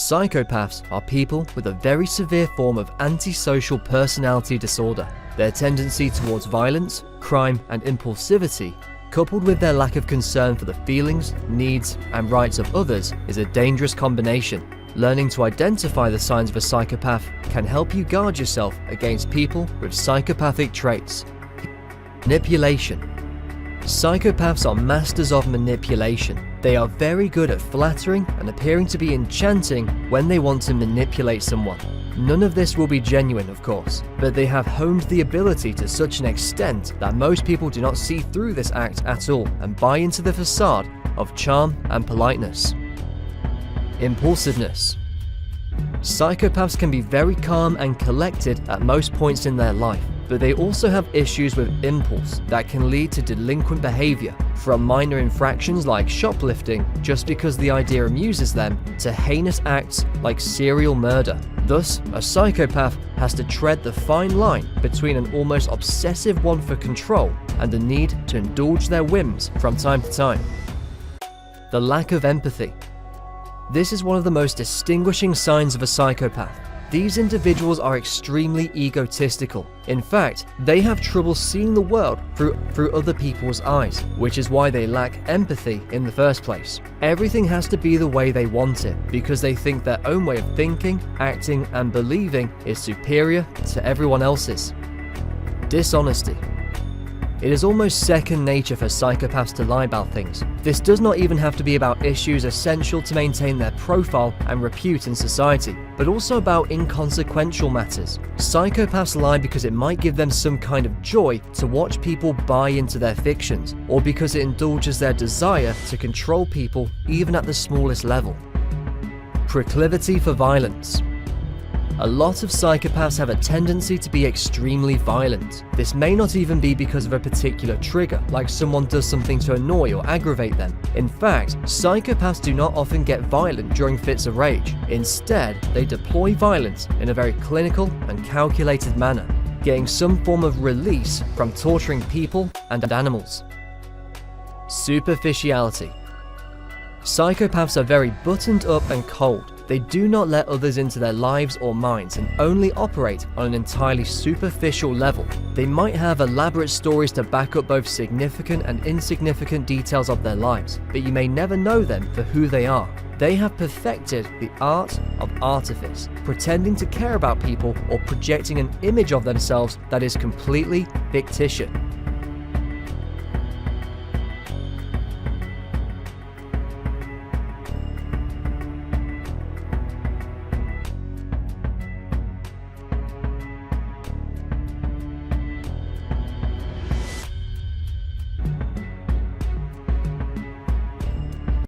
Psychopaths are people with a very severe form of antisocial personality disorder. Their tendency towards violence, crime, and impulsivity, coupled with their lack of concern for the feelings, needs, and rights of others, is a dangerous combination. Learning to identify the signs of a psychopath can help you guard yourself against people with psychopathic traits. Manipulation. Psychopaths are masters of manipulation. They are very good at flattering and appearing to be enchanting when they want to manipulate someone. None of this will be genuine, of course, but they have honed the ability to such an extent that most people do not see through this act at all and buy into the facade of charm and politeness. Impulsiveness. Psychopaths can be very calm and collected at most points in their life, but they also have issues with impulse that can lead to delinquent behavior, from minor infractions like shoplifting just because the idea amuses them, to heinous acts like serial murder. Thus, a psychopath has to tread the fine line between an almost obsessive want for control and the need to indulge their whims from time to time. The lack of empathy. This is one of the most distinguishing signs of a psychopath. These individuals are extremely egotistical. In fact, they have trouble seeing the world through other people's eyes, which is why they lack empathy in the first place. Everything has to be the way they want it, because they think their own way of thinking, acting, and believing is superior to everyone else's. Dishonesty. It is almost second nature for psychopaths to lie about things. This does not even have to be about issues essential to maintain their profile and repute in society, but also about inconsequential matters. Psychopaths lie because it might give them some kind of joy to watch people buy into their fictions, or because it indulges their desire to control people even at the smallest level. Proclivity for violence. A lot of psychopaths have a tendency to be extremely violent. This may not even be because of a particular trigger, like someone does something to annoy or aggravate them. In fact, psychopaths do not often get violent during fits of rage. Instead, they deploy violence in a very clinical and calculated manner, getting some form of release from torturing people and animals. Superficiality. Psychopaths are very buttoned up and cold. They do not let others into their lives or minds and only operate on an entirely superficial level. They might have elaborate stories to back up both significant and insignificant details of their lives, but you may never know them for who they are. They have perfected the art of artifice, pretending to care about people or projecting an image of themselves that is completely fictitious.